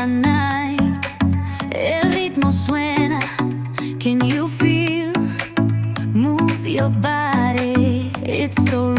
night. El ritmo suena, can you feel? Move your body, it's so